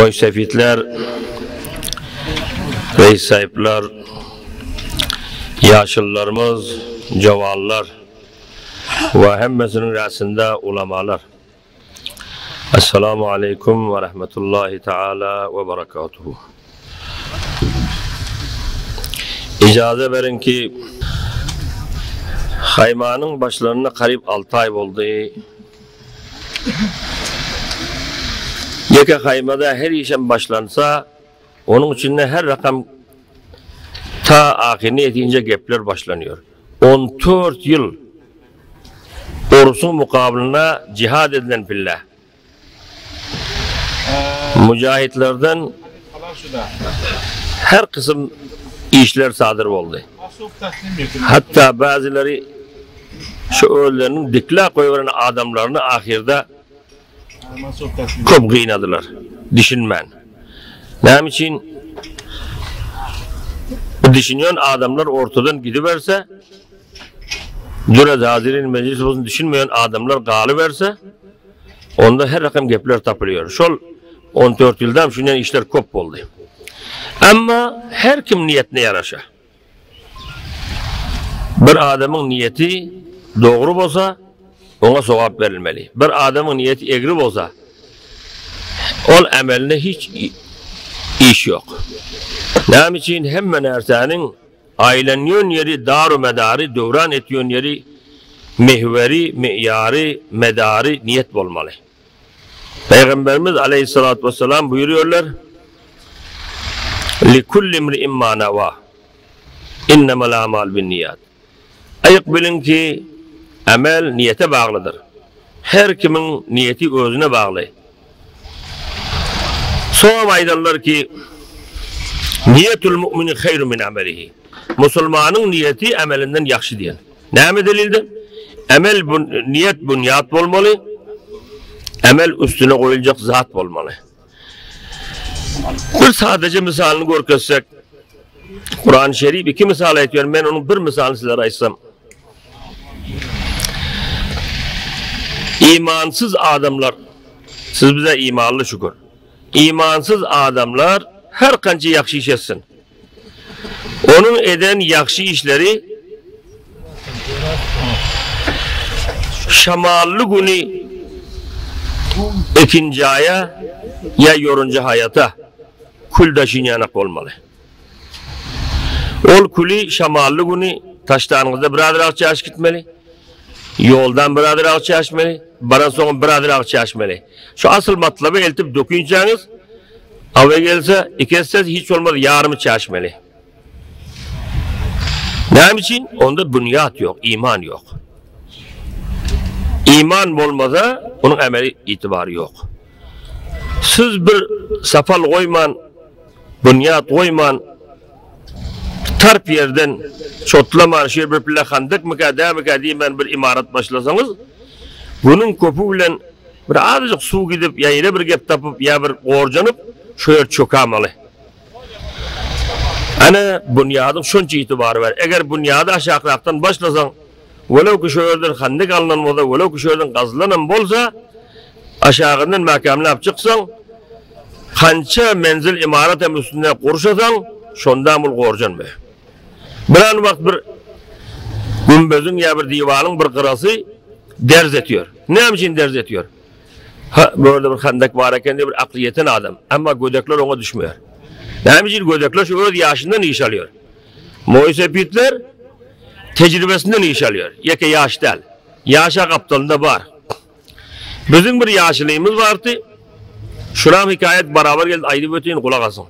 Oy sefitler, reis sahipler, yaşlılarımız, cavallar ve hemmesinin rasında ulamalar. Esselamu aleyküm ve rahmetullahi teala ve berekatuhu. İcazə verin ki, haymanın başlarına qarib 6 ay oldu. Yeke haymada her işen başlansa, onun içinde her rakam ta ahirini etince gepler başlanıyor. 14 yıl orusun mukabilına cihad edilen fillah. Mücahitlerden her kısım işler sadır oldu. Hatta bazıları şu ölülerinin dikla koyulan adamlarını ahirde çok kıynadılar. Düşünmen. Ne için? Düşünüyorsun adamlar ortadan gidiverse, Cüret Hazirin meclis olsun düşünmeyen adamlar galıverse, onda her rakam gepler tapılıyor. Şol 14 yıldan şundan işler kop oldu. Ama her kim niyetine yaraşa. Bir adamın niyeti doğru olsa, ona sevap verilmeli. Bir adamın niyeti egri olsa, ol emeline hiç iş yok. Ne için hemen ersenin ailenin yeri, dar-ı medarı, dövran etiyon yeri, mehveri, meyarı, medarı niyet olmalı. Peygamberimiz aleyhissalatü vesselam buyuruyorlar, لِكُلِّ مْرِئِمْ مَا نَوَى اِنَّمَا الْاَعْمَالُ بِالنِّيَّاتِ. Ayık bilin ki amel niyete bağlıdır. Her kimin niyeti özüne bağlı. Sonra aydarlar ki niyetul mu'mini hayru min amelihi. Müslümanın niyeti amelinden yakşı diyen. Ne mi delildir? Amel niyet bunyat olmalı. Amel üstüne koyulacak zat olmalı. Bir sadece misalını görkezsek, Kur'an-ı Şerif 2 misal ediyorum. Ben onun bir misalını sizlere açsam. İmansız adamlar, siz bize imanlı şükür. İmansız adamlar her kanca yakşı iş etsin. Onun eden yakşı işleri şamallı günü ikinci aya ya yorunca hayata kuldaşın yanak olmalı. Ol kuli şamallı günü taştanınızda birader akça aşk gitmeli. Yoldan birader akça açmalı. Baran sonra birader akça açmalı. Şu asıl matlabı eltip dokuyacağınız ava gelse ikisiz hiç olmadı yarımı çalışmalı. Ne için? Onda bünyat yok, iman yok. İman olmasa onun ameli itibarı yok. Siz bir safal koyman, bünyat koyman, tarp yerden çotlaman, şöyle bir plakandık mı diye ben bir imarat başlasanız, bunun köpüyle bir azıcık su gidip ya yine bir gep tapıp ya bir orcanıp şöyle çökamalı. Ana bünyadın şunca itibarı var. Eğer bünyadı aşağıdan başlasan, velev ki şöyle kandık alınan olsa, velev ki şöyle gazlanan olsa, aşağıdan makamına yapacaksan, kança menzil imarat hem üstüne kurşasan, şondan bul korcan mı? Bir an vakit bir gümbözün ya bir divanın bir kırası derz etiyor. Ne için derz etiyor? Böyle bir kandak varken de bir aklı yeten adam. Ama gödekler ona düşmüyor. Ne için gödekler şu öz yaşından iş alıyor. Muhasebitler tecrübesinden iş alıyor. Yeke yaş değil. Yaşa kaptalında var. Bizim bir yaşlılığımız vardı. Şuram hikayet beraber geldi. Aydı bütün kulak asın.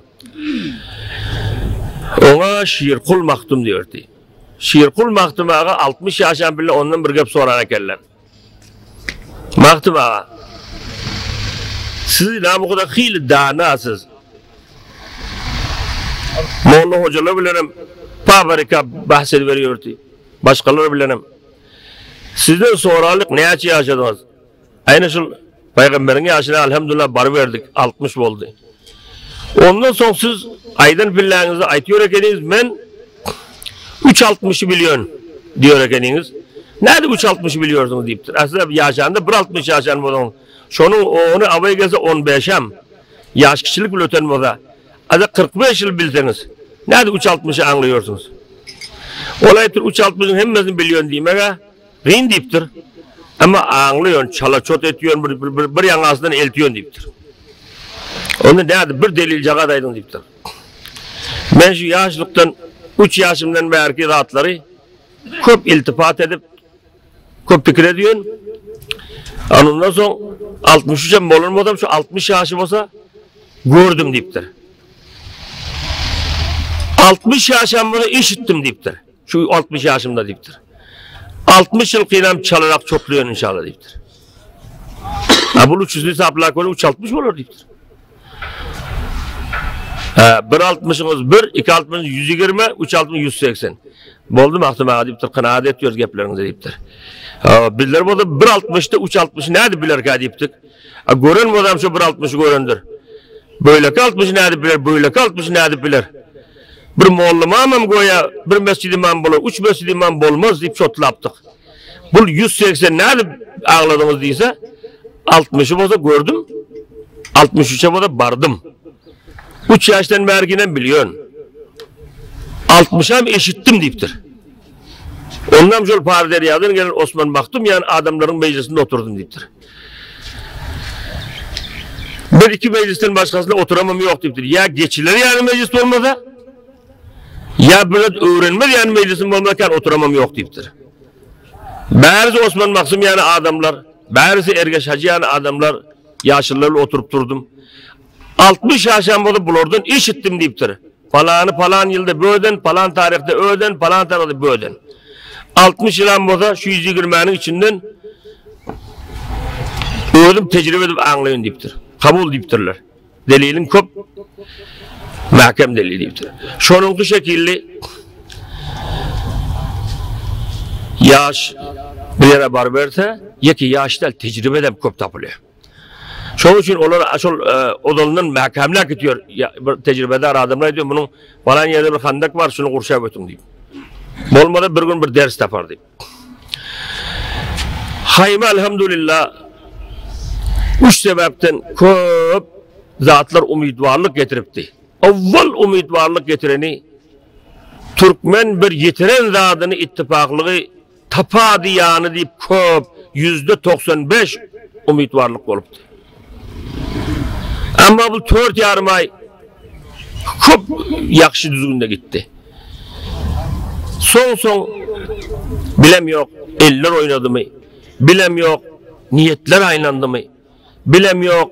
Ona Şiirkul Maktum diyordu. Şiirkul Maktum ağa 60 yaşan bile ondan bir gep sorana keller. Maktum ağa, siz ne bu kadar hili danasız. Molla hocalar bilenim, pavarika bahsedi veriyordu. Başkaları bilenim. Sizden sonralık ne açı yaşadınız? Aynı şu Peygamberin yaşına elhamdülillah bar verdik, 60 oldu. Ondan sonra siz aydan fillerinizi aytıyor ekeniz, ben 3.60'ı biliyorum diyor ekeniz. Nerede 3.60'ı biliyorsunuz deyiptir. Aslında yaşandı 1.60 yaşan bunun. Şunun onu avaya gelse 15'em. yaş kişilik bile öten boza. Adı 45 yıl bilseniz. Nerede 360'ı anlıyorsunuz? Olaydır 360'ın hemmesini biliyorsun diyeyim aga. Rin deyiptir. Ama anlıyorsun, çala çot etiyorsun, bir yanasından eltiyorsun deyiptir. Onu nerede bir delil cagadaydın deyiptir. Ben şu yaşlıktan 3 yaşımdan belki rahatları köp iltifat edip köp fikir ediyorsun. Ondan sonra 63'e bolur mu adam şu 60 yaşım olsa gördüm deyiptir. 60 yaşımda işittim deyiptir. Şu 60 yaşımda deyiptir. 60 yıl kıynam çalarak çokluyorsun inşallah deyiptir. Ha bunu 300'lü hesaplar koyun 360 olur deyiptir. 1.60'ınız 1, 2.60'ınız 120, 3.60'ınız 180. Boldu mu ahtıma deyiptir, kınaat ediyoruz geplerinize deyiptir. Bizler bu da 1.60'da 3.60 nerede bilir ki deyiptik. Gören bu adam şu 1.60'ı görendir. Böyle ki 60 nerede bilir, böyle ki 60 nerede bilir. Bir mollama amam goya, bir mescid imam bulur, 3 mescid imam bolmaz deyip çotlaptık. Bu 180 nerede ağladınız deyse, 60'ı boza gördüm, 63'e boza bardım. 3 yaştan verginen biliyorsun. 60'a eşittim deyiptir. Ondan şöyle parder yağdın, gelen Osman baktım yani adamların meclisinde oturdum deyiptir. Bir iki meclisten başkasında oturamam yok deyiptir. Ya geçiler yani mecliste olmasa, ya böyle öğrenmez yani meclisin olmadan oturamam yok deyiptir. Bazı Osman Maksum yani adamlar, bazı Ergeç Hacı yani adamlar yaşlılarla oturup durdum. 60 yaşam bolup bulurdun, işittim deyiptir. Falan yılda böyden, falan tarihte öden, falan tarihte böyden. 60 yılan boza şu 120'nin içinden ödüm tecrübe edip anlayın deyiptir. Kabul deyiptirler. Delilin köp, mahkem delili deyiptir. Şonunki şekilli yaş bir yere bar verse, yeki yaşlar tecrübe edip köp tapılıyor. Şunun için onlar asıl odalının mahkemine gidiyor. Tecrübedar adamlar diyor bunun falan yerde bir handak var şunu kurşa götün deyip. Olmadı bir gün bir ders yapar deyip. Hayme elhamdülillah 3 sebepten köp zatlar umidvarlık getiripti. Avval umidvarlık getireni Türkmen bir yetiren zadını ittifaklığı tapadı yani deyip köp %95 umidvarlık oluptu. Ama bu 4 yarım ay çok yakşı düzgünde gitti. Son bilem yok eller oynadı mı, bilem yok niyetler aynandı mı, bilem yok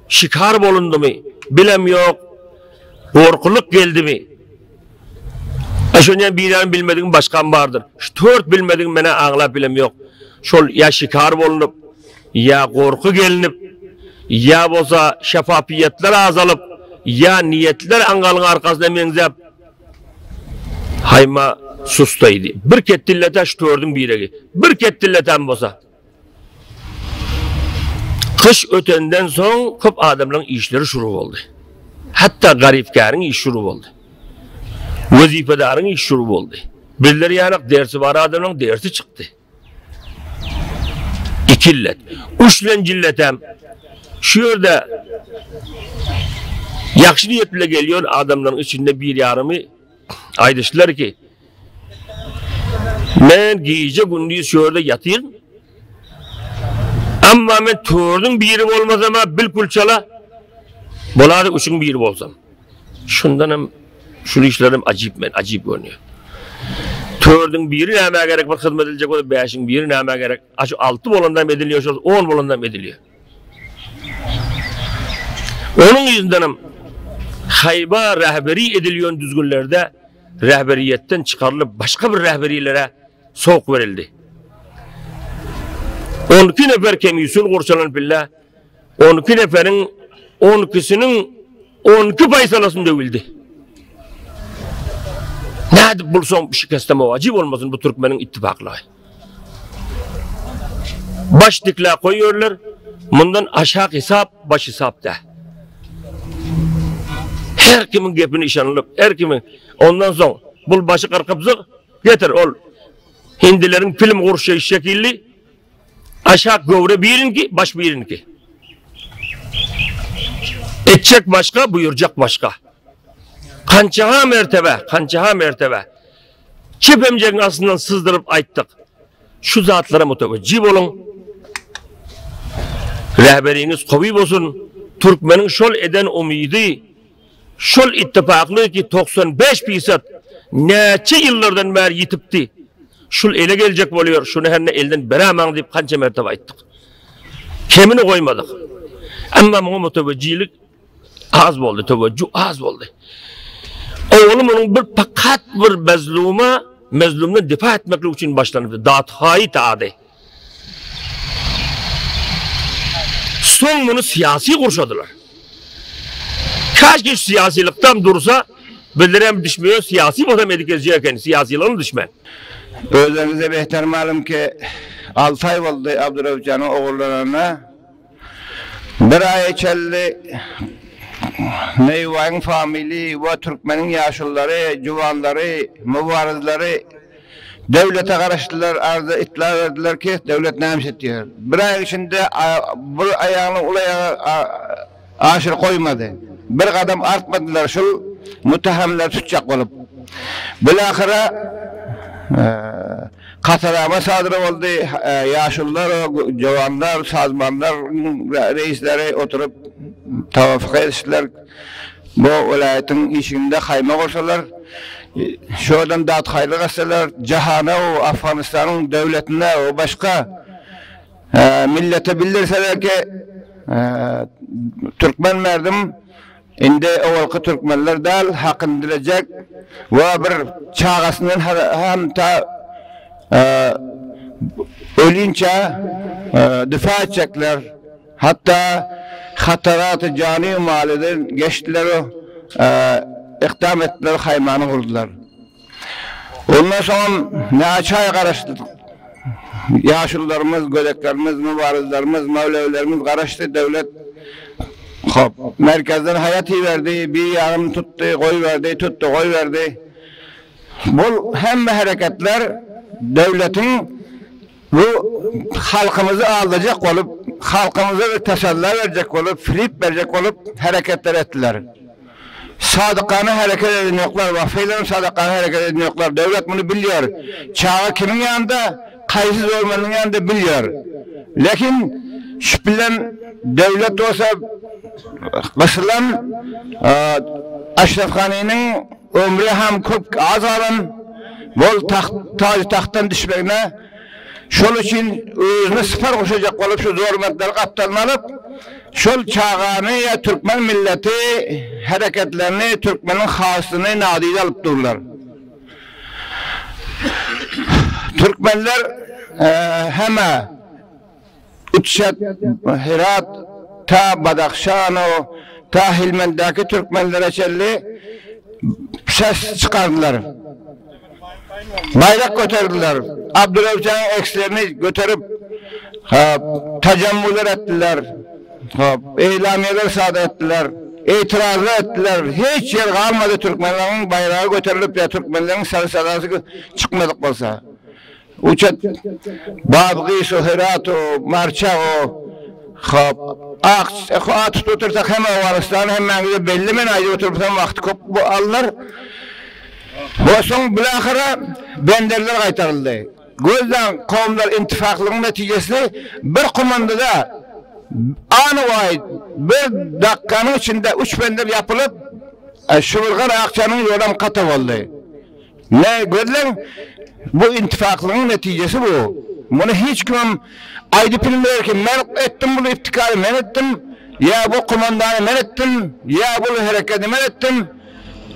şikar bolundu mu, bilem yok korkuluk geldi mi. Şundan bir yan bilmediğim başkan vardır. Şu 4 bilmediğim bana ağla bilem yok. Şol ya şikar bolunup, ya korku gelinip, ya bolsa şeffafiyetler azalıp, ya niyetler angalın arkasına menzep, hayma sustaydı. Bir kettillete şu tördüm biregi. Bir kettilletem bolsa. Kış ötenden son köp adamların işleri şuru oldu. Hatta garipkarın iş şuru oldu. Vazifelerinin iş şuru oldu. Birileri yani dersi var adamların dersi çıktı. İkillet. Üçlen cilletem. Şu yerde yakşı niyetle geliyor adamların içinde bir yarımı aydıştılar ki ben giyece gündüz şu yerde yatayım ama ben tördün bir yerim olmaz ama bilkul çala bunları üçün bir yerim olsam şundanım şunu işlerim acayip görünüyor. Tördün bir yeri neyme gerek var hizmet edilecek o da 5'in bir yeri neyme gerek 6 bolandan ediliyor 10 bolandan ediliyor. Onun yüzündenim hayba rehberi ediliyor düzgünlerde rehberiyetten çıkarılıp başka bir rehberilere soğuk verildi. 12 nefer kemisul kurşalan billah 12 neferin 12'sinin 12 paysalasını dövüldü. Ne edip bulsam şikasteme vacip olmasın bu Türkmenin ittifaklığı. Baş dikla koyuyorlar. Bundan aşağı hesap, baş hesap da. Her kimin gepini işanılıp, her kimin ondan sonra bul başı karkıpzık getir ol. Hindilerin film kurşu şekilli aşağı gövre birinki, baş birinki. Etçek başka, buyuracak başka. Kançaha mertebe. Çepemceğin aslından sızdırıp ayttık. Şu zatlara müteveccih olun. Rehberiniz kuvvet olsun. Türkmenin şol eden umidi, şol ittifaklığı ki 95% neçe yıllardan beri yitipti. Şol ele gelecek oluyor. Şunu her ne elden beraman deyip kança mertebe ayttık. Kemini koymadık. Ama bu müteveccihlik az oldu, teveccüh az oldu. Oğlum onun bir fakat bir mezlumdan defa etmekle için başlanıptı. Dağıt-hayı taadi. Son bunu siyasi kurşadılar. Kaç kişi siyasilikten dursa bildirem düşmüyor, siyasi adam edikezciyken siyasilerin düşme. Özlerinize behter malum ki 6 ay oldu Abdurrahman'ın oğullarına. Bir ay içerli Neyvay'ın famili ve Türkmenin yaşlıları, cuvanları, mübarizleri devlete karıştılar, arada itla verdiler ki devlet neymiş ediyor. Bir ay içinde bir ayağını ulaya aşır koymadı. Bir kadem artmadılar şu mütehemler tutacak olup. Bilahara katarama sadır oldu. Yaşlılar, cavanlar, sazmanlar, reisleri oturup tavafık ettiler. Bu vilayetin işinde hayma korsalar. Şuradan dağıt hayırlı gazeteler, cihana o Afganistan'ın devletine o başka millete bildirseler ki Türkmen merdim indi ovalkı Türkmenler dal hakkını dilecek ve bir çağasının hem ta ölünce difa edecekler. Hatta hatarat-ı cani maliden geçtiler o İkdam ettiler, haymanı kurdular. Ondan sonra ne açığa karıştı. Yaşlılarımız, gödeklerimiz, mübarizlerimiz, mevlevilerimiz karıştı. Devlet merkezden hayatı verdi, bir yarım tuttu, koy verdi, tuttu, koy verdi. Bu hem hareketler devletin bu halkımızı alacak olup, halkımıza bir teselli verecek olup, filip verecek olup hareketler ettiler. Sadıkane hareket ediniyorlar, vafiylerin sadıkane hareket ediniyorlar. Devlet bunu biliyor. Çağı kimin yanında, kayıtsız olmanın yanında biliyor. Lakin şüphelen devlet olsa kısılan Aşraf Gani'nin ömrü hem çok az alın, bol tahttan düşmekine şol için özüne sıfır koşacak olup şu zormetleri kaptan alıp şol çağını ya Türkmen milleti hareketlerini Türkmenin hasını nadide alıp dururlar. Türkmenler hemen Uçşat, Herat, ta Badakşan ta Hilmen'deki Türkmenlere çelli ses çıkardılar. Bayrak götürdüler. Abdülhamid'in eksilerini götürüp tecemmüler ettiler. Eylamiyeler sadı ettiler. İtirazlar ettiler. Hiç yer kalmadı Türkmenlerin bayrağı götürülüp ya Türkmenlerin sarı sadası çıkmadık olsa. Uçat Babgis o Herat o Marça o Ak tutursak hem Afganistan hem belli men ayda oturup vakti kop bu alırlar. Bu son bilahara benderler kaytarıldı. Gözden kavimler intifaklığının neticesi bir komandada anı vay bir dakikanın içinde 3 bender yapılıp Şıvırgar Akçan'ın yolam katı oldu. Ne gördün? Bu intifaklığının neticesi bu. Bunu hiç kimim aydı bilmiyor ki ben ettim bunu iftikarı men ettim. Ya bu komandanı men ettim. Ya bu hareketi men ettim.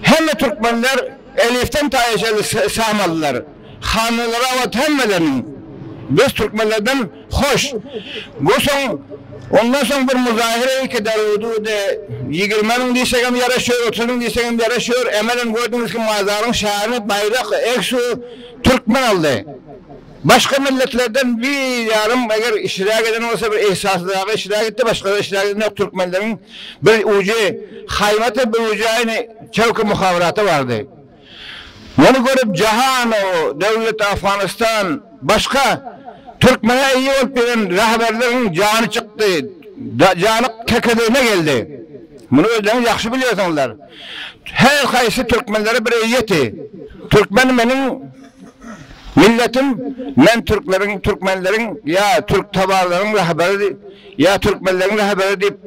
Hem de Türkmenler Elif'ten tayeşeli sağmalılar. Hanlılara ve temmelerinin. Biz Türkmenlerden hoş. Bu son, ondan sonra bir müzahire ki derudu de 20'nin diysegem yaraşıyor, 30'ın diysegem yaraşıyor. Emelen gördüğünüz ki mazarın şahını bayrak eksu Türkmen aldı. Başka milletlerden bir yarım eğer iştirak eden olsa bir ihsaslığa iştirak etti, başka da iştirak eden yok Türkmenlerin bir ucu, haymatı bir ucu aynı çevk-i muhaviratı vardı. Onu görüp Cihan o, devlet Afganistan, başka Türkmen'e iyi olup bilen rahberlerin canı çıktı, canı kekediğine geldi. Bunu özleriniz yaxşı biliyorsunuzlar. Her kaysı Türkmenlere bir eyyeti. Türkmen benim milletim, men Türkmenlerin ya Türk tabarların rehberi ya Türkmenlerin rehberi deyip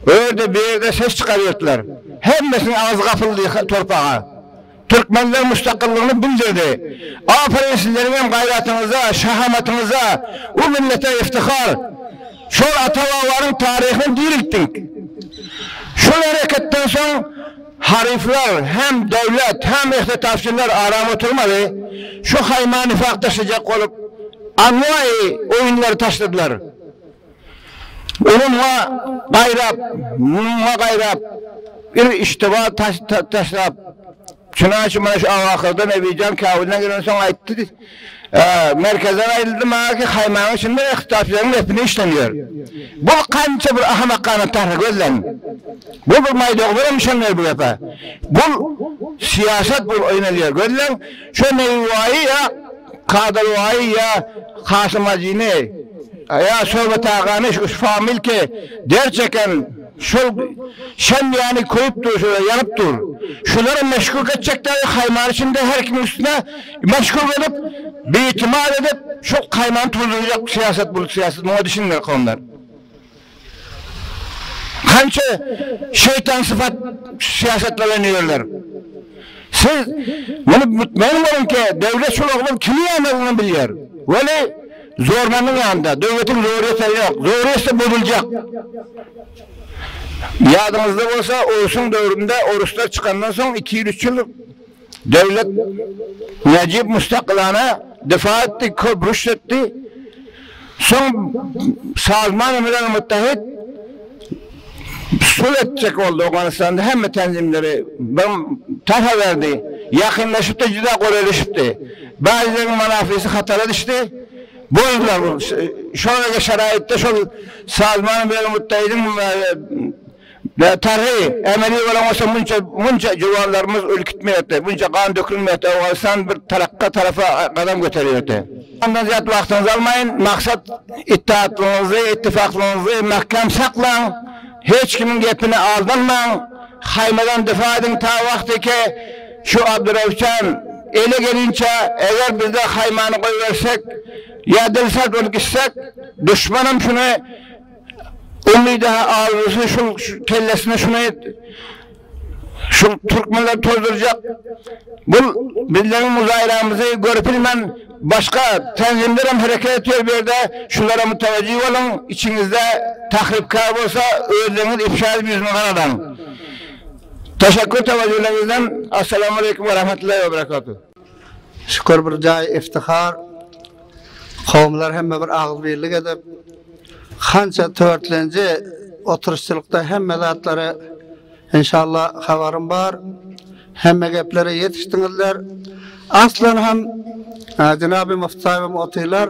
öyle bir yerde ses çıkarıyorlar. Hemmesinin ağzı kapıldı torpağa. Türkmenler müstakillığını bildirdi. Aferin sizlerin gayretinize, şahametinize, o millete iftihar. Şu atavarların tarihini dirilttik. Şu hareketten sonra harifler hem devlet hem ihtitafçılar aram oturmadı. Şu hayma nifak taşıyacak olup anvai oyunları taşıdılar. Onunla gayrap bir iştiba taşlap Çınarçı bana şu avakırda Nebican kavuluna giren son ayıttı. Merkezden ayrıldı bana ki haymanın içinde ihtitafçıların hepini işleniyor. Bu kança bir ahmakkanı tahrik edilen. Bu bir maydoğları müşanlar bu yapar. Bu siyaset bu oynalıyor. Görülen şu nevvayı ya Kadarvayı ya Kasım Hacini ya Sohbet Ağa'nı şu famil ki derçeken şu şen yani koyup dur, şöyle yanıp dur. Şunları meşgul edecekler kayman içinde her kimin üstüne meşgul edip bir itimat edip şu kayman tutulecek siyaset bunu düşünürler konular. Kança şeytan sıfat siyasetlerle iniyorlar. Siz bunu mutmain olun ki devlet şulağının kimi yanlarını biliyor. Böyle zormanın yanında devletin zoriyeti yok. Zoriyeti bozulacak. Yadınızda olsa Oğuz'un dövründe oruçlar çıkandan sonra 2-3 yıl devlet Necip müstakilana defa etti, köprüş etti. Son Salman Emirhan Müttehit sul edecek oldu Afganistan'da hem tenzimleri ben taha verdi. Yakınlaşıp da cüda korelişipti. Bazılarının manafisi hatara düştü. Bozdular. Şöyle şeraitte şu Salman Emirhan Müttehit'in tarihi emeli olan olsa bunca civarlarımız ülkütmeyette, bunca kan dökülmeyette, Afganistan bir tarafa kadam götürüyordu. Ondan ziyade vaktinizi almayın, maksat ittihatlığınızı, ittifaklığınızı mahkem saklayın, hiç kimin gepini aldanmayın, haymadan defa edin ta vakti ki şu Abdurrahman ele gelince eğer biz de haymanı koyversek, ya dilsek ülküşsek, düşmanım şunu ummi daha ağrısı şu kellesine şu Türkmenler tozduracak. Bu bizlerin muzayramızı görüp bilmem başka tenzimlerim hareket ediyor bir yerde şunlara müteveccih olun. İçinizde tahripkar olsa özleriniz ifşa edip yüzünü kanadan. Teşekkür teveccühlerinizden. Esselamu Aleyküm ve Rahmetullahi ve Berekatuhu. Şükür bir cay iftihar. Kavimler hemme bir ağız birlik edip kança törtlenci oturuşçulukta hemme zatları inşallah havarım var. Hemme geplere yetiştinizler. Aslan hem Cenab-ı Muftayvim otuylar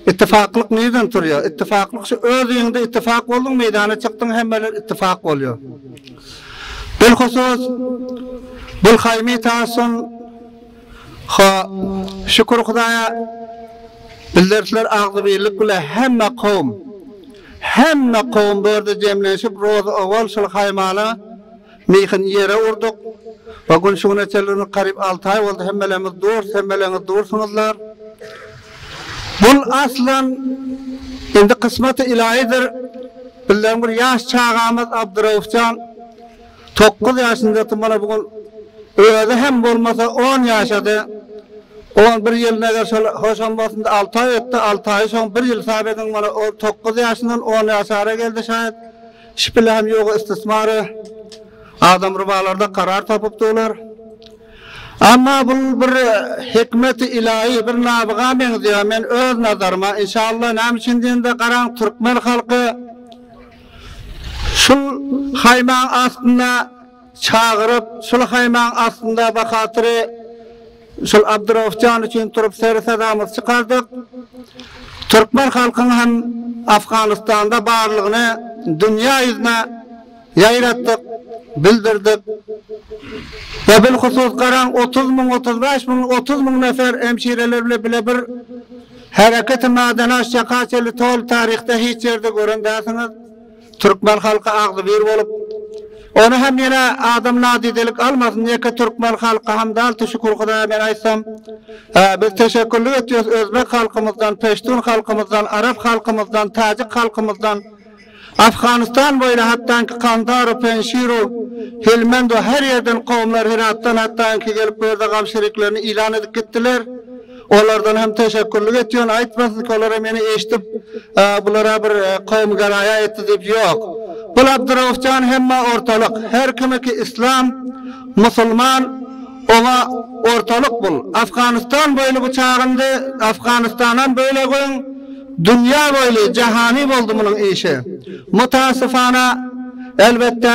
ittifaklık neyden duruyor? İttifaklık şu özüyünde ittifak oldun meydana çıktın hemmeler ittifak oluyor. Bilhusus bil haymi tasun şükür Hudaya bildirtiler ağzı birlik bile hemme kavm böyle cemleşip roz oval şul haymana meyhin yere urduk. Bugün şuna çelini karib 6 ay oldu hemmelerimiz dursunuzlar. Bul aslan indi kısmeti ilahidir. Bildiğim bir yaş çağımız Abdurrahman 9 yaşında bana bugün öyle hem olmasa 10 yaşadı. 11 yıl ne kadar hoşan basında 6 ay etti. 6 ay son 1 yıl sabedin bana 9 yaşından 10 yaşara geldi şayet. Şüphelerim yok istismarı. Adam rıbalarda karar tapıp dolar. Ama bu bir hikmeti ilahi bir nabiga benziyor. Men öz nazarıma inşallah nam içinde karan Türkmen halkı şu hayman aslında çağırıp şu hayman aslında bakatırı şu Abdurrahman için turup sersedamız çıkardık. Türkmen halkının hem Afganistan'da varlığını dünya yüzüne yayrattık, bildirdik. Ve bilhusus karan 30 bin, 35 bin, 30 bin nefer hemşirelerle bile bir hareket-i madena şakaçeli tol tarihte hiç yerde göründesiniz. Türkmen halkı ağzı bir olup Onu hem yine adam nadidelik almasın. Neke Türkmen halkı hamdal teşekkür Hudaýa ben aýsam. Biz teşekkürlük etýäris Özbek halkymyzdan, Peştun halkymyzdan, Arap halkymyzdan, Tajik halkymyzdan, Afganistan boýunça hatdanki Kandar, Penşir, Helmand her yerden kowmlar Heratdan hatdanki gelip bu ýerde gamşyryklarını ilan edip gittiler. Olardan hem teşekkürlük etýän aýtmasyn ki olara meni eşitip bulara bir kowm garaya etdi dep ýok. Bu Abdurraufjan hemme ortalık. Her kimiki İslam, Musulman, ona ortalık bul. Afganistan böyle bu çağındı, Afganistan'dan böyle koyun, dünya böyle cehani boldu bunun işi. Mutasifana elbette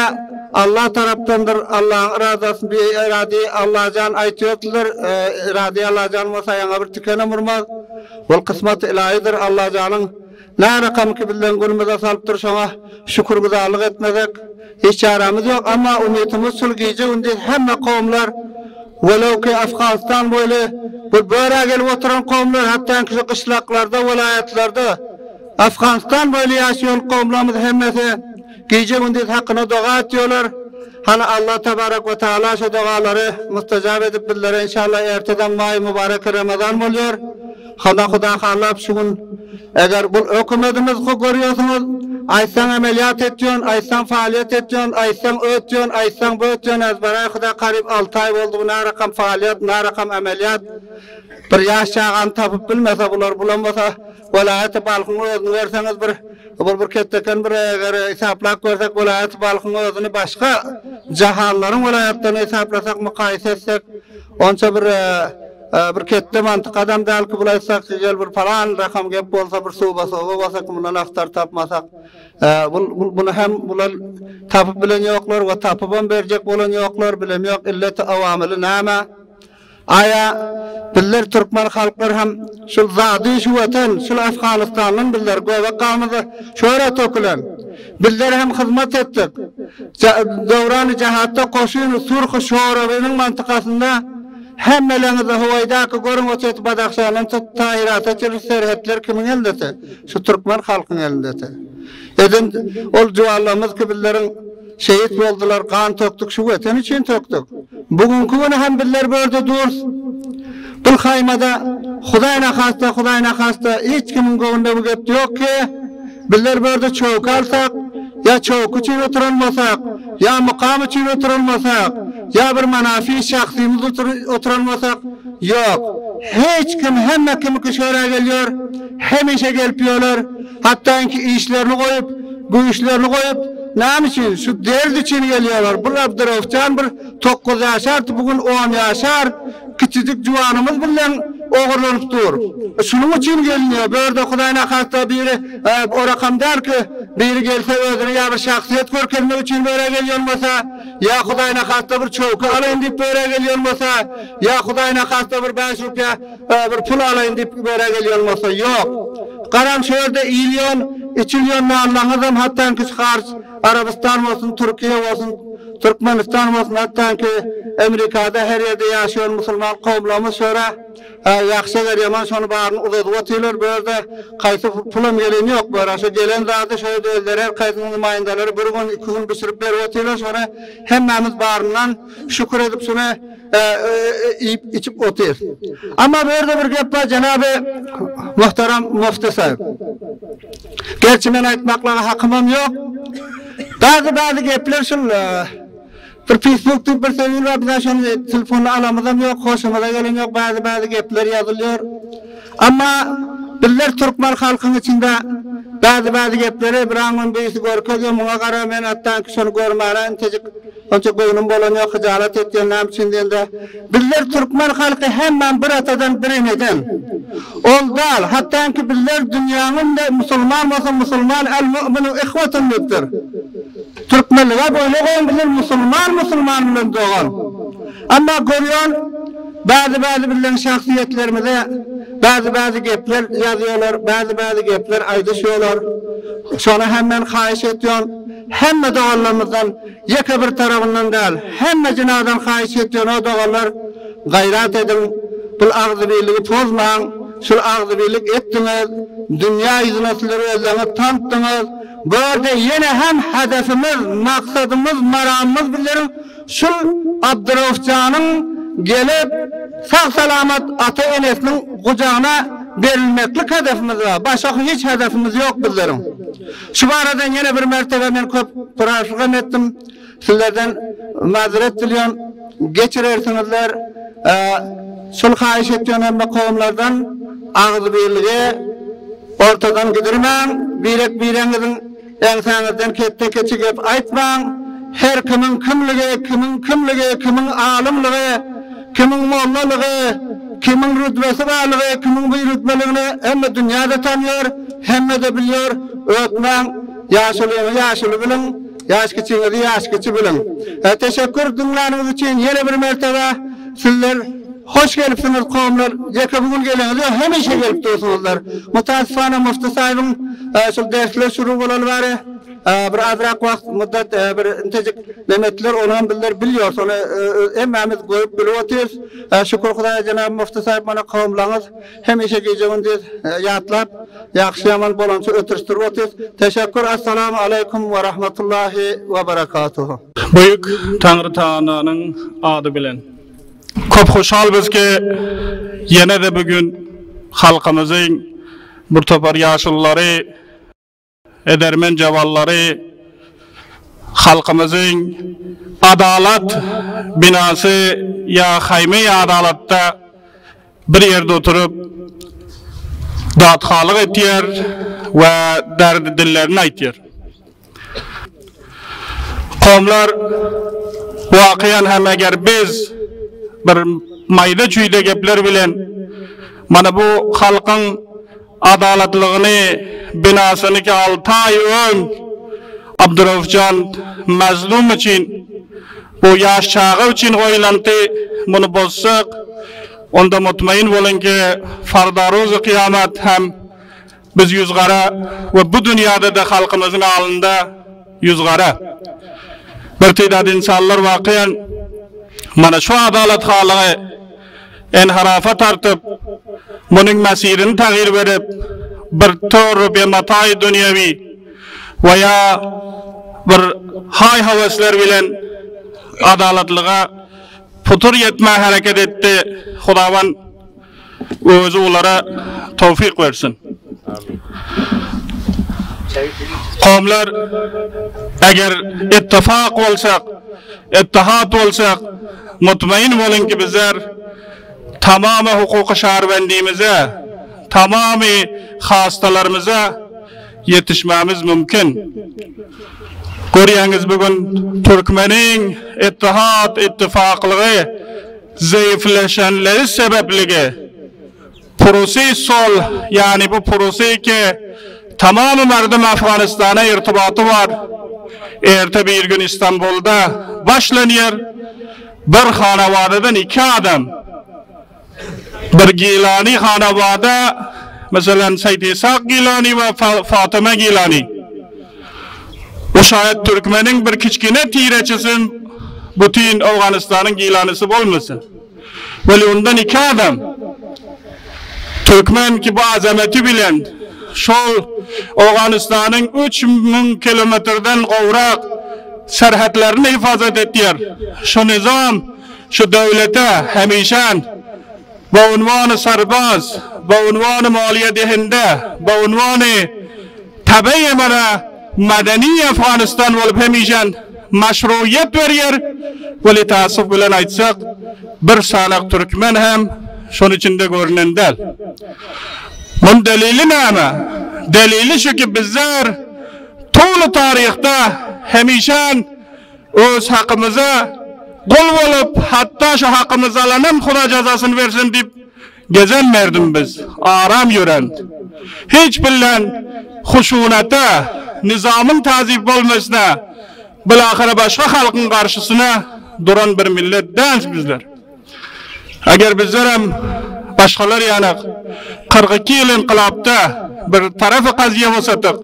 Allah taraftandır, Allah'ın razısın bir iradi, Allah'can aytıyorlar, iradi Allah'can olsa yana bir tükene vurmaz. Bol kısmet ilahidir Allah'canın. Ne rakam ki bilden günümüze salıptır şuna şükürgüzarlık etmezek hiç çaremiz yok ama umutumuz sülgiyece ünde hemme kavimler velev ki Afganistan böyle böyle gelip oturan kavimler hatta ki kışlaklarda vilayetlerde Afganistan böyle yaşayan kavimlerimiz hemmesi gece ünde hakkına dua ediyorlar. Hani Allah tebarek ve teala şu duaları müstecab edip billere inşallah erteden may mübarek Ramazan oluyor. Huda halap şugun eğer bu hükümetimiz görüyorsunuz aysan ameliyat etýän, aysan faaliyet etýän, aysan ötýän, aysan bötýän ezbere Huda qarib 6 ay boldy bu narakam faaliyet, narakam ameliyat bir ýaşagan tapyp bilmese bular bulanmasa vilayet balkyny özüni berseňiz bir ketdeken bir eger hesaplap görsek vilayet balkyny özüni başga jahanlaryň vilayetlerine hesaplasak mukaýese etsek onça bir ketde mantıkadan dalky bulaysak gel bir falan rakam gep bolsa bir suwa basak mundan aktar tapmasak bunu hem bular tapyp bilen ýoklar we tapyp berjek bolan ýoklar bilem ýok illeti awamyly näme aya biller Türkmen halklar hem şu zady şu watan şu Afganistanyň biller gowa gamyzy şöhret tökülen biller hem hyzmat etdik döwrany jahatda koşuny surxy şorawynyň mantykasynda hemmeleriňizi howaýdaky görüň öçet Badaxşanyň taýyrata çyryş serhetler kimin eldete? Şu Türkmen halkynyň elindete. Edin ol juwallarymyz ki billeriň şehit boldular, kan töktük, şu weten için töktük. Bugünkü güni hem biller börde durs. Bu haýmada Hudaýyna hasta hiç kimin gowunda bu gep ýok ki biller börde çöwk alsak ya çöwk üçin oturulmasak ya mukam üçin oturulmasak ya bir manafi şahsyymyz oturulmasak yok. Hiç kim hemme kim köşere geliyor, hemişe gelpiyorlar. Hatta ki işlerini koyup, bu işlerini koyup näme üçin? Şu derdi için geliyorlar. Bu Abdurraufjan bir 9 ýaşar, bugün 10 ýaşar kiçijik juwanymyz bilen ogurlanyp dur. Şunun için geliniyor. Böyle Hudaýyna hasta biri o rakam der ki biri gelse özüne ya bir şahsiyet görkezmek için böyle geliyor olmasa ya Hudaýyna hasta bir çöwkü alayım dip böyle geliyor olmasa ya Hudaýyna hasta bir 5 rupya bir pul alayım dip böyle geliyor olmasa yok. Karam şehirde ilyon, içilyon Allah'ın hatta ki harç Arabistan olsun, Türkiye olsun, Türkmenistan olsun, hatta ki Amerika'da her yerde yaşayan Müslüman kavimlerimiz şöyle yaxşılar yaman şonu barını uzadıp atıyorlar. Böyle kaysı pulum geleni yok. Böyle şu gelen zatı şöyle döldüler, kaysının numayendeleri bir gün 2 gün pişirip verip atıyorlar. Sonra hemmemiz barından şükür edip şunu içip otuyor. Ama böyle bir gep var Cenab-ı Muhterem Mufti Sahib. Gerçi ben aytmakla hakkımım yok. Bazı gepler şunlar. Bir Facebook'ta bir sevgili var, bizden şunu telefonla alamazam yok, hoşuma da gelen yok, bazı gepler yazılıyor. Ama biller Türkmen halkının içinde bazı gepleri bir anın birisi görközüyor, buna karar men hatta ki şunu görmeyen, onca boynum bolan yok, hıcalat ettiğin nam içinden de. Biller Türkmen halkı hemen bir atadan birineden. Ol dal, hatta ki biller dünyanın da Müslüman olsa Müslüman, el-mu'minu ihvetun müdür. Türkmenliğe böyle koyun bilir Müslüman bilen doğan. Ama görüyorsun bazı bilen şahsiyetlerimize bazı gepler yazıyorlar, bazı gepler aydışıyorlar. Sonra hemen hayiş ediyorsun. Hemme doğallarımızdan yeka bir tarafından değil, hemme cinadan hayiş ediyorsun o doğallar. Gayrat edin, bu ağzı birliği pozmayın. Şu ağzı birlik ettiniz, dünya hizmetleri özlerini tanıttınız. Bu arada yine hem hedefimiz, maksadımız, maramımız bilirim. Şu Abdurrahman'ın gelip sağ salamet ata enesinin kucağına verilmeklik hedefimiz var. Başka hiç hedefimiz yok bilirim. Şu arada yine bir mertebe ben köp pırarşıkam ettim. Sizlerden mazeret diliyorum. Geçirersinizler. Sul hayiş ettiğim hem de kavimlerden ağzı birliği ortadan gidirmem. Birenizin ensanızdan kette keçigip aytmam. Her kimin kimligi, kimin alimligi, kimin mollalığı, kimin rütbesi varlığı, kimin bu rütbeliğini hem dünyada tanıyor, hem de biliyor. Öğretmen, yaşlı bilin, yaş küçüğünüzü yaş küçü bilin. Teşekkür dinleriniz için yeni bir mertebe sizler hoş gelipsiniz kavimler. Yeka bugün geliniz, hemişe gelip dursunuzlar. Mutasifane Mufti sahibin şu dersler şuru olalı var. Bir azrak vakt müddet bir intecik nimetler olan bilirler biliyor. Sonra emmemiz koyup biliyoruz. Şükür Kudaya Cenab-ı Mufti sahib bana kavimleriniz hemişe geceğindir yatlap yaxşı yaman bolançı ötürüştür otur. Teşekkür. Assalamu aleykum ve rahmetullahi ve berekatuhu. Büyük Tanrı Tağana'nın adı bilen. Köp hoşal bizge yine de bugün halkımızın bir topar yaşlıları, edermen cevalları, halkımızın adalet binası ya hayme adalatta bir yerde oturup dağıtkalık etiyor ve derdi dillerini aytıyor. Kavimler vakiyen hem eğer biz bir mayda çüyde gepler bilen mana bu halkın adaletliğini binasını ki 6 ay ön Abdurrahman mazlum için bu yaş çağı için koyulantı bunu bozsak onda mutmain olun ki fardaroz kıyamet hem biz yüzgara ve bu dünyada da halkımızın alında yüzgara bir tidad insanlar vakiyen mana şu adalet halığı enharafa tartıp bunun mesirini tağyir verip bir tör bir matay dünyevi veya bir hay havaslar bilen adaletliğe putur yetme hareket etti. Hudavan özü onlara tevfik versin. Kavimler eğer ittifak olsak, ittihat olsak mutmain olun ki bizler tamamı hukuk-ı şahrbendimize, tamamı hastalarımıza yetişmemiz mümkün. Görüyorsunuz bugün Türkmenin ittihat, ittifaklığı zayıfleşenleri sebepliği proses sol yani bu proses ki tamamı merdim Afganistan'a irtibatı var. Erte bir gün İstanbul'da başlanıyor. Bir hanavadadan 2 adam. Bir Gilani hanavada mesela Seyyid İshak Gilani ve Fatıma Gilani. O şayet Türkmenin bir kiçkine tireçisin bütün Afganistan'ın Gilanisi olmasın. Ve ondan 2 adam. Türkmen ki bu azameti bilen şu Afganistan'ın 3000 kilometreden kovrak serhatlarını hifazet ediyor. Şu nizam, şu devlete hemişen bu unvanı sarbaz, bu unvanı maliye dehinde, bu unvanı tabi bana medeni Afganistan olup hemişen meşruiyet veriyor. Ve tasif bilen aytsak bir sanak Türkmen hem şunun içinde görünen del. Bunun delili ne ama? Delili şu ki bizler tuğlu tarihte hemişen öz hakkımıza kul olup hatta şu hakkımızı alanım Huda cezasını versin deyip gezen merdim biz. Aram yören. Hiç bilen huşunata, nizamın tazip olmasına, bilahare başka halkın karşısına duran bir millet değiliz bizler. Eğer bizler hem başkalar yanak 42 yıl inqilabda bir tarafı qaziye olsatık,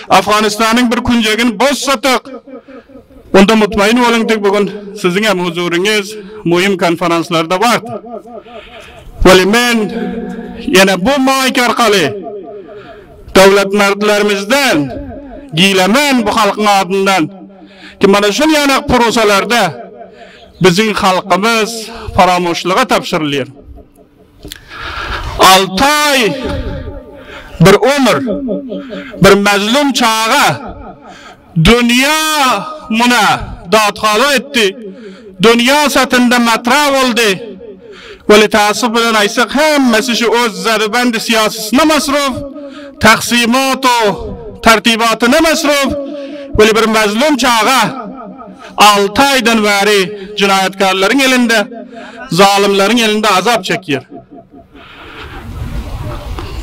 Afganistan'ın bir küncegini bozsatık, onda mutmain olundik bugün sizin hem huzurunuz mühim konferanslarda vardı. Ve men yine bu maik arkalı devlet mertlerimizden giyilemen bu halkın adından ki mana şu yanak prosalarda bizim halkımız paramoşluğa tapşırılıyor. 6 ay bir ömür, bir mazlum çağa dünya muna dağıtkalı etti. Dünya satında matra oldu. Ve tasip bilen aysak hemmesi şu öz zarıbendi siyasisine masruf, taksimat o tertibatına masruf. Ve bir mazlum çağa 6 aydan beri cinayetkarların elinde, zalimlerin elinde azap çekiyor.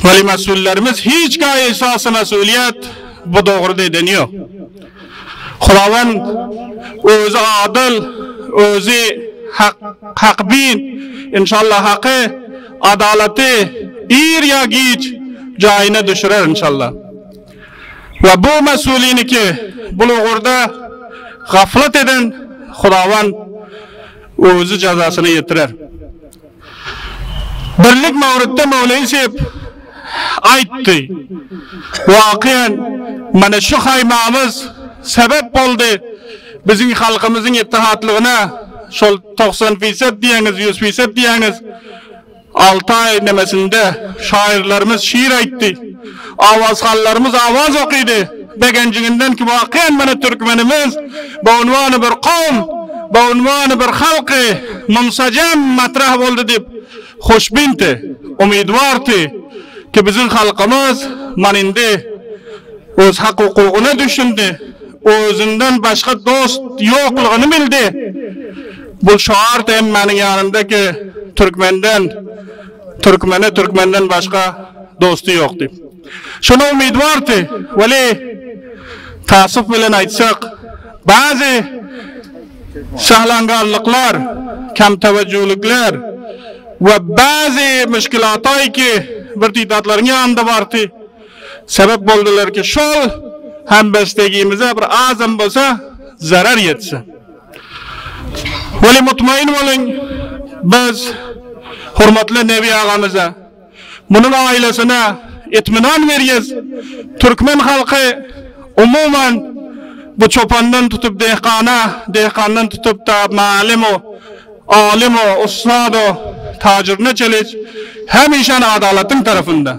Ve mesullerimiz hiç gaye esası mesuliyet bu doğru deniyor. Xudavan özü adil, özü hakbin, inşallah hakkı, adaleti ir ya giç cayine düşürer inşallah. Ve bu mesulini ki bulugurda gaflet eden Xudavan özü cezasını yetirer. Birlik mavridde Mevla-i Seb aytdı. Vakiyen mana şu haymamız sebep oldu bizim halkımızın ittihatlığına. Şol 90% diyeniz, 100% diyeniz 6 ay nemesinde şairlerimiz şiir aytdı. Avazhallarımız avaz okuydu. Begencinden ki vakiyen mana Türkmenimiz bu unvanı bir kavm, bu unvanı bir halkı munsacem matrah oldu deyip hoşbinti, umidvartı ki bizim halkımız manindi öz hak hukukuna düşündü. Özünden başka dost yokluğunu bildi. Bu şair temmenin yanındaki Türkmenden başka dostu yoktu. Şuna umidvartı. Veli tasif bilen aytsak bazı sahlangarlıklar, kam teveccühlükler ve bazı müşkilatay ki birtidatların yanında vardı. Sebep oldular ki şol hem bestegimize bir azam bolsa zarar yetse. Veli mutmain olun biz hurmatlı Nebi ağamıza, bunun ailesine itminan veriyiz. Türkmen halkı umuman bu çopandan tutup dehkandan tutup da alimu, ustadu, tacirine çeliş, hemişen adaletin tarafında.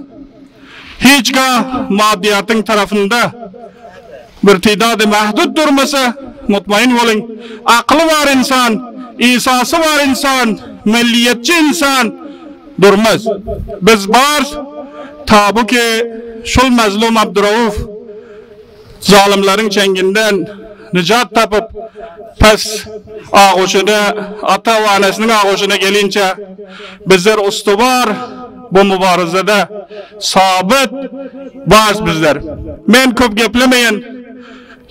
Hiçga maddiyatın tarafında bir tidadı mahdud durmasa mutmain olun. Aklı var insan, İsa'sı var insan, milliyetçi insan durmaz. Biz var tabu ki şul mazlum Abdurrauf zalimlerin çenginden nicat tapıp pes ağuşuna, ata ve anasının ağuşuna gelince bizler ustubar bu mübarizede sabit baz bizler. Men köp geplemeyin.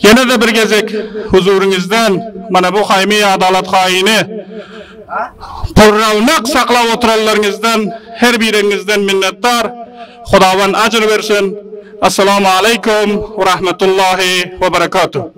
Yine de bir gezek huzurunuzdan mana bu haymi adalet haini pırravnak sakla oturallarınızdan her birinizden minnettar. Xudavan acır versin. Assalamu alaikum ve rahmetullahi ve berekatuhu.